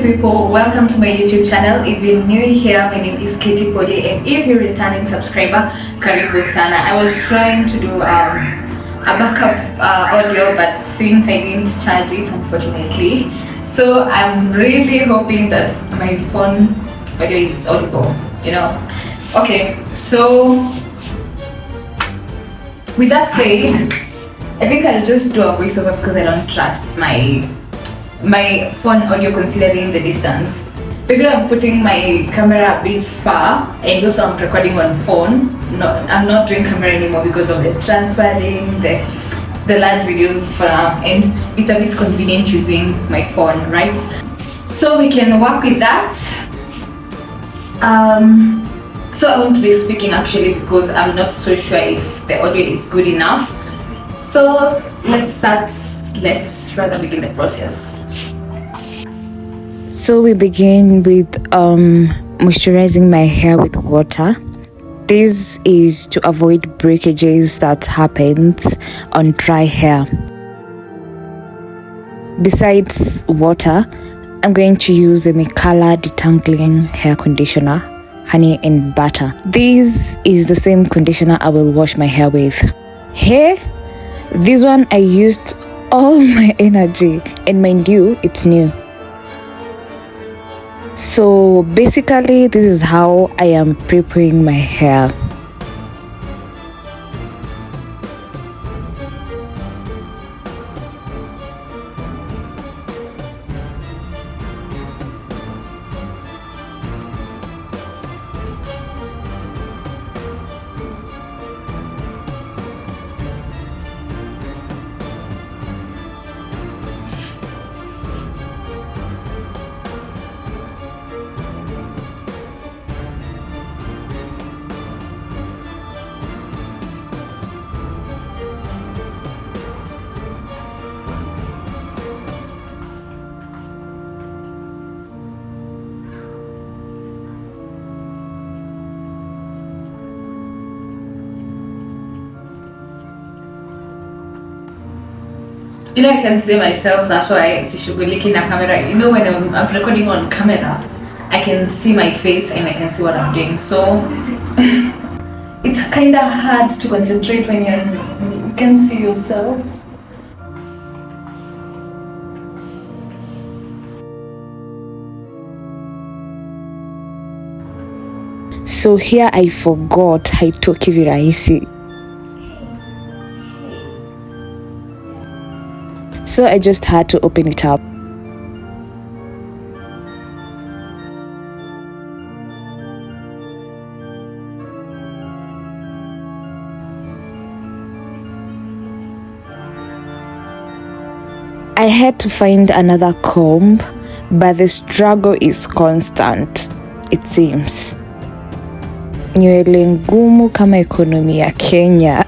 people, welcome to my YouTube channel. If you're new here, my name is Katie Poli, and if you're a returning subscriber, karibu sana. I was trying to do a backup audio, but since I didn't charge it, unfortunately, so I'm really hoping that my phone audio is audible, Okay, so with that said, I think I'll just do a voiceover because I don't trust my phone audio considering the distance. Because I'm putting my camera a bit far and also I'm recording on phone. No, I'm not doing camera anymore because of the transferring, the large videos for now, and it's a bit convenient using my phone, right? So we can work with that. So I won't be speaking actually because I'm not so sure if the audio is good enough. So let's rather begin the process. So we begin with moisturizing my hair with water. This is to avoid breakages that happens on dry hair. Besides water, I'm going to use the Mikalla Detangling hair conditioner, honey and butter. This is the same conditioner I will wash my hair with. Hair, this one I used all my energy, and mind you, it's new. So basically, this is how I am pre-pooing my hair. I can see myself, that's why I should be looking at camera. When I'm recording on camera, I can see my face and I can see what I'm doing. So it's kind of hard to concentrate when you can see yourself. So here I forgot haitoki virahisi. So I just had to open it up. I had to find another comb, but the struggle is constant, it seems. Nywele ngumu kama ekonomi ya Kenya.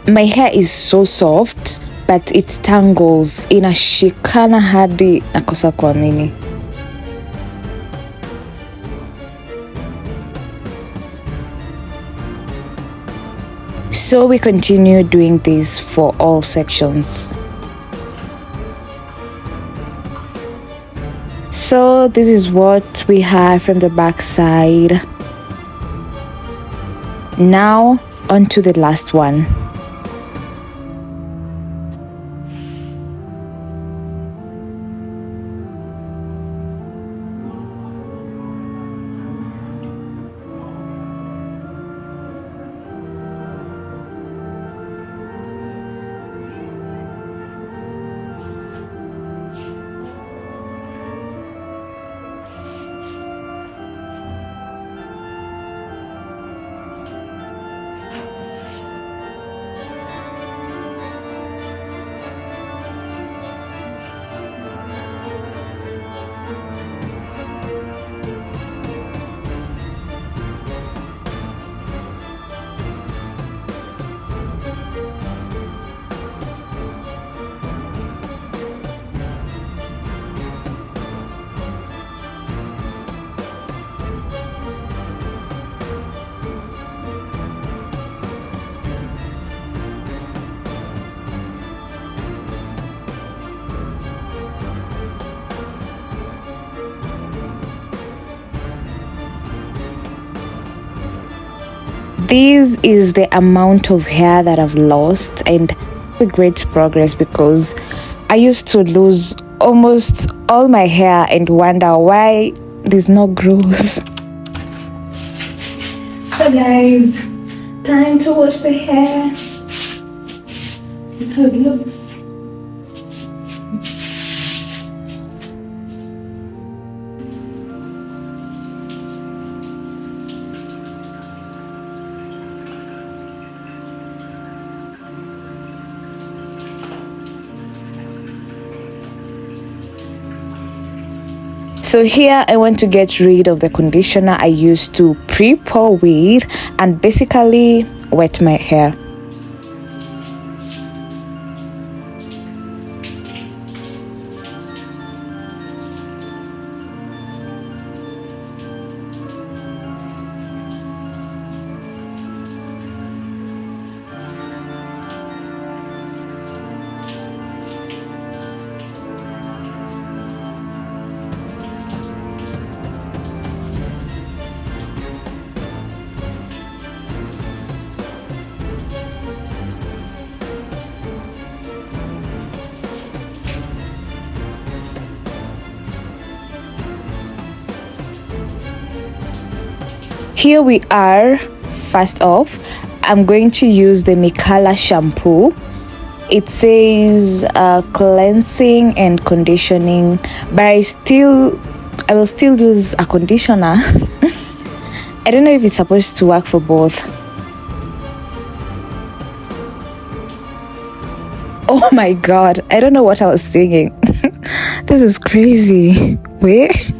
My hair is so soft, but it tangles. Inashikana hadi nakosa kuamini. So we continue doing this for all sections. So this is what we have from the back side. Now on to the last one. This is the amount of hair that I've lost, and a great progress because I used to lose almost all my hair and wonder why there's no growth. So guys, time to wash the hair. This is how it looks. So here I want to get rid of the conditioner I used to pre-poo with and basically wet my hair. Here we are. First off, I'm going to use the Mikalla shampoo. It says cleansing and conditioning, but I will still use a conditioner. I don't know if it's supposed to work for both. Oh my god, I don't know what I was singing. This is crazy. Wait.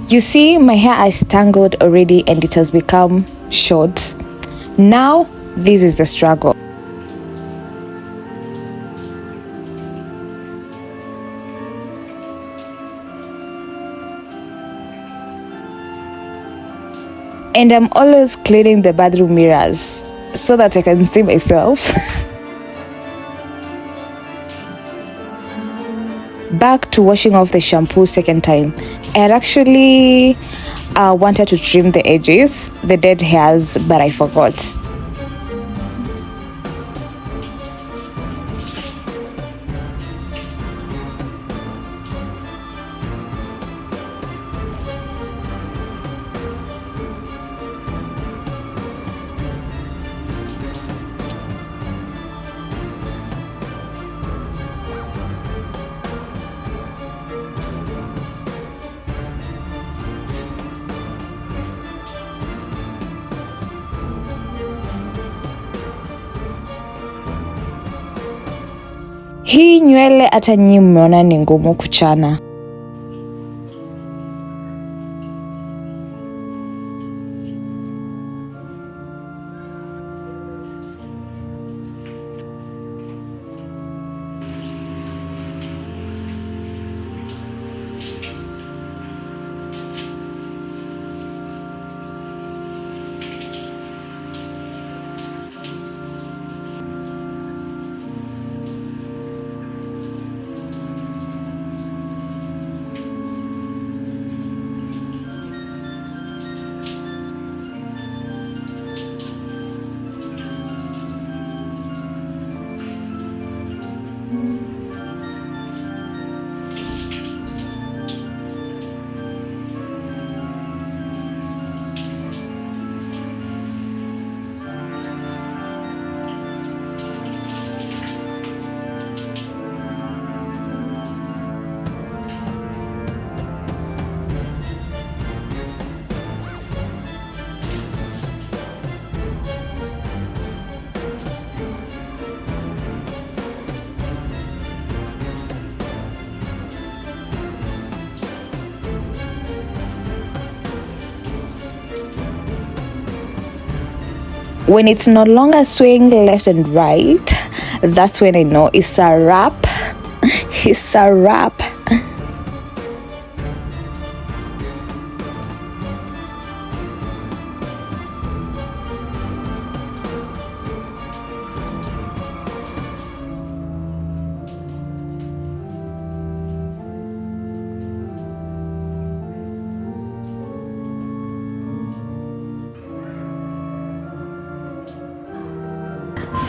You see, my hair is tangled already and it has become short. Now, this is the struggle. And I'm always cleaning the bathroom mirrors so that I can see myself. Back to washing off the shampoo second time. I had actually wanted to trim the edges, the dead hairs, but I forgot. Hii nywele hata nyinyi mmeona ni ngumu kuchana. When it's no longer swaying left and right, that's when I know it's a wrap. It's a wrap.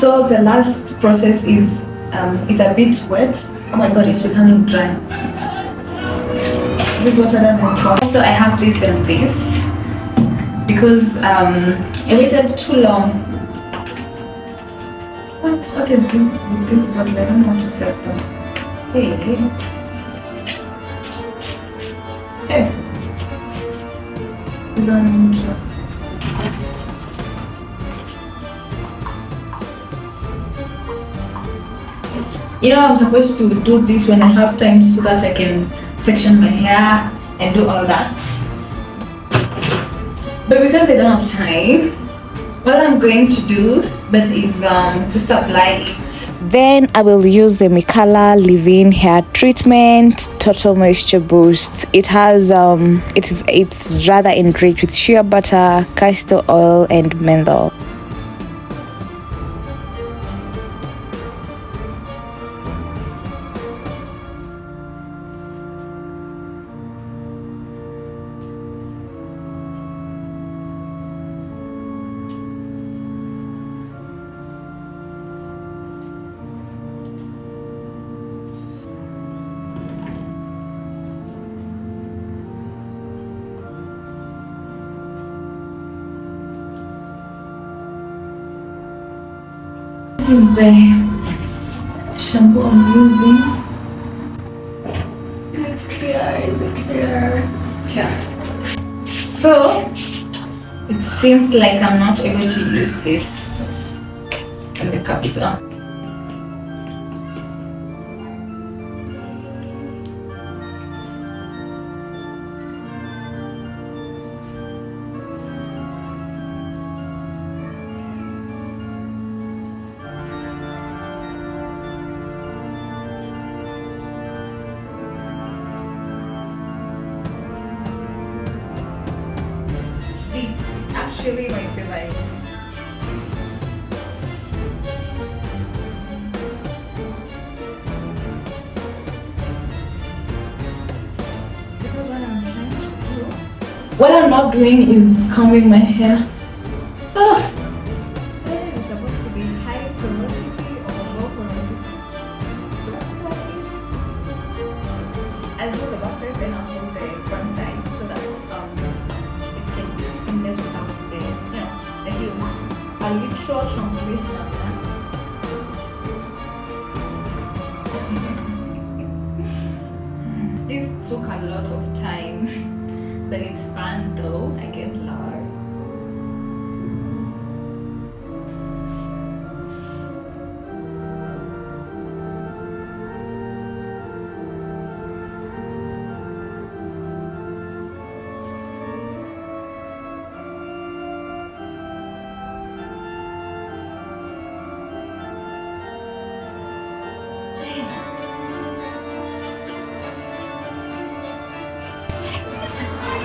So the last process is it's a bit wet. Oh my god, it's becoming dry. This water doesn't work. So I have this and this because I waited too long. What is this with this bottle? I don't know how to set them. Hey. This one. You know, I'm supposed to do this when I have time so that I can section my hair and do all that. But because I don't have time, what I'm going to do is just apply it. Then I will use the Mikalla leave-in hair treatment total moisture boost. It has it's rather enriched with shea butter, castor oil and menthol. This is the shampoo I'm using. Is it clear? Yeah. So it seems like I'm not able to use this when the cup is on. It's actually my favorite. Because what I'm not doing is combing my hair. Ugh. Hair is supposed to be high porosity or low porosity. I'll do the back side, then I'll hold the front side so that it can be seamless without the heels. A literal translation. This took a lot of time, but it's fun though. I can't lie.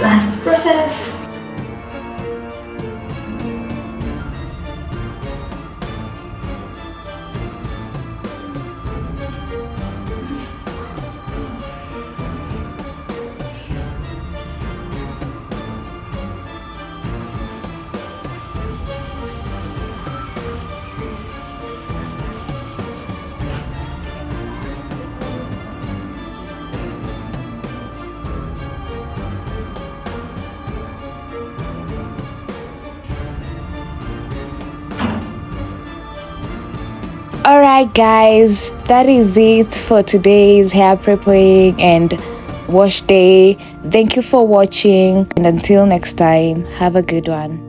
Last process. Alright guys, that is it for today's hair pre-pooing and wash day. Thank you for watching, and until next time, have a good one.